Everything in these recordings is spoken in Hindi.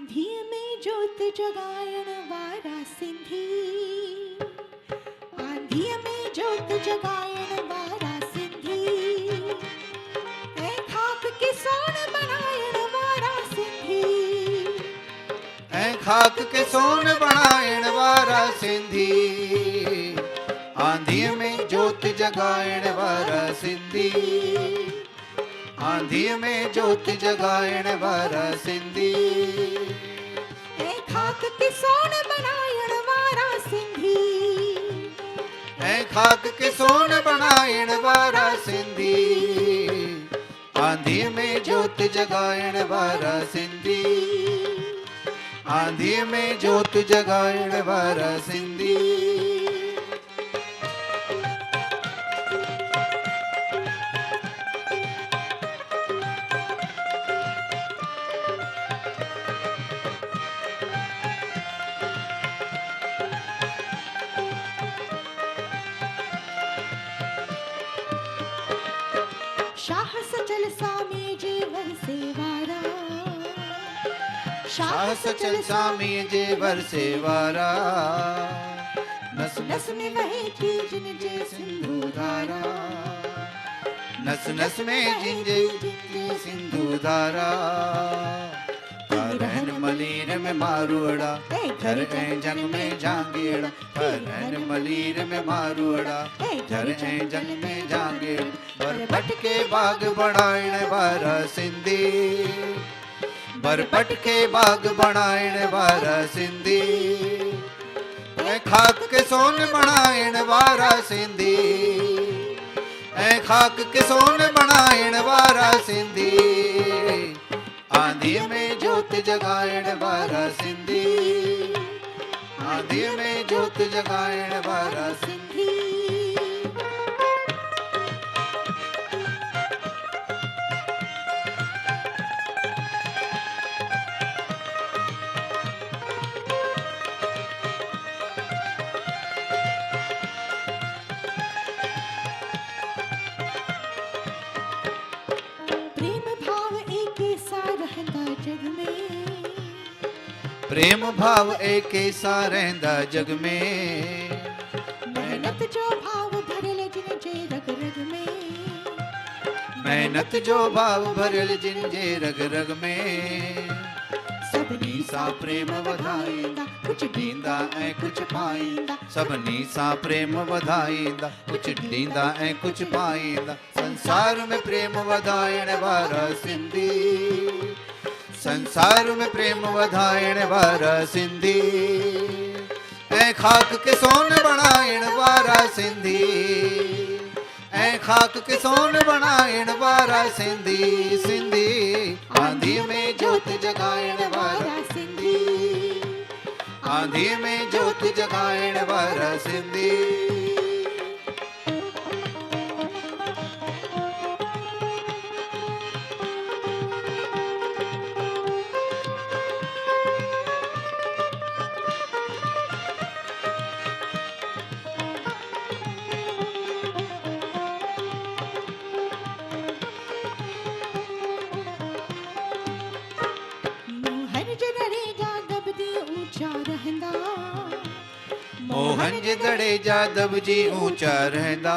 आंधी में जोत जगायण वारा सिंधी, आंधी में जोत जगायण वारा सिंधी, ऐ खाक के सोन बनायण वारा सिंधी, ऐ खाक के सोन बनायण वारा सिंधी, आंधी में जोत जगायण वारा सिंधी, आंधी में जोत जगायण वारा सिंधी, ऐ खाक के सोन बनायण वारा सिंधी, ऐ खाक के सोन बनायण वारा सिंधी, आंधी में जोत जगायण वारा सिंधी, आंधी में जोत जगायण वारा सिंधी। शाह सचल सामी जेवर सेवारा, शाह सचल सामी जेवर सेवारा, नस नस में बहती जिन जे सिंधु धारा, नस नस में जिंजे सिंधु धारा, हरन मलीर में मारुड़ा, झर ऐं जंग में जांगेड़ा, हरन मलीर में मारुड़ा, झर ऐं जंग में जांगेड़ा, बरपट के बाग बढ़ायण वारा सिंधी, बरपट के बाग बढ़ायण वारा सिंधी, ऐ खाक के सोन बनायण वारा सिंधी, ऐ खाक के सोन बनायण वारा सिंधी, आंधी में जोत जगायण वारा सिंधी, आंधी में जोत जगायण वारा सिंधी। प्रेम भाव एके सा रहंदा जग में, मेहनत जो भाव भरल जिन जे रग रग में, मेहनत जो भाव भरल जिन जे रग रग में, सभिनी सा प्रेम वधाईंदा, कुछ ॾींदा ऐं कुछ पाईंदा, सभिनी सा प्रेम वधाईंदा, कुछ ॾींदा ऐं कुछ पाईंदा, संसार में प्रेम वधाइण वारा सिंधी, संसार में प्रेम वधाइण वारा सिंधी, ऐं खाक के सोन बनाइण वारा सिंधी, ऐं खाक के सोन बनाइण वारा सिंधी, सिंधी आंधी में जोत जगाइण वारा सिंधी, आंधी में जोत जगाइण वारा सिंधी। मोहन जे दड़े जादव जी ऊंचा रहंदा,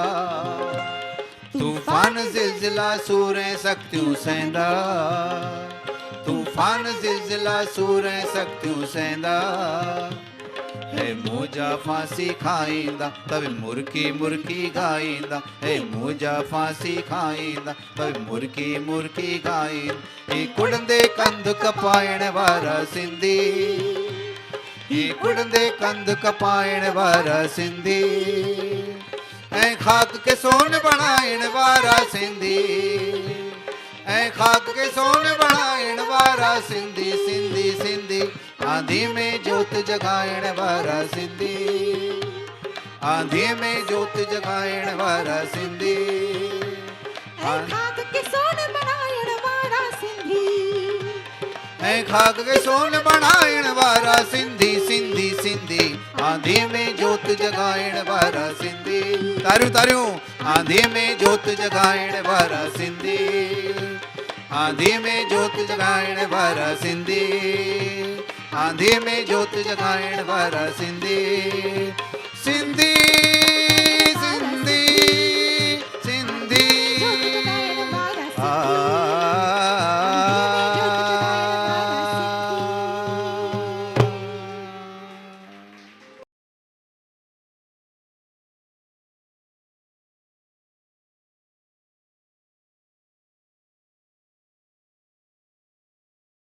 तूफान ज़िलज़िला सूरें सख्तियूं सहंदा, तूफान ज़िलज़िला सूरें सख्तियूं सहंदा, हे मौजा फांसी खाईंदा तवे मुर्की मुर्की गाईंदा, हे मौजा फांसी खाईंदा तवे मुर्की मुर्की गाईंदा, हे कुड़ंदे कंध कपाइण वारा सिंधी, ही कुड़ंदे कंध कपाइण वारा सिंधी, ऐं खाक के सोन बनाइण वारा सिंधी, ऐं खाक के सोन बनाइण वारा सिंधी, सिंधी सिंधी आंधी में जोत जगाइण वारा सिंधी, आंधी में जोत जगाइण वारा सिंधी, ऐं खाक के सोन बनाइण वारा सिंधी, ऐं खाक के सोन बनाइण वारा सिंधी, सिंधी सिंधी आंधी में जोत जगाइण वारा सिंधी, तारियूं तारियूं आंधी में जोत जगाइण वारा सिंधी, आंधी में जोत जगाइण वारा सिंधी। आंधी में जोत जगाइण वारा सिंधी सिंधी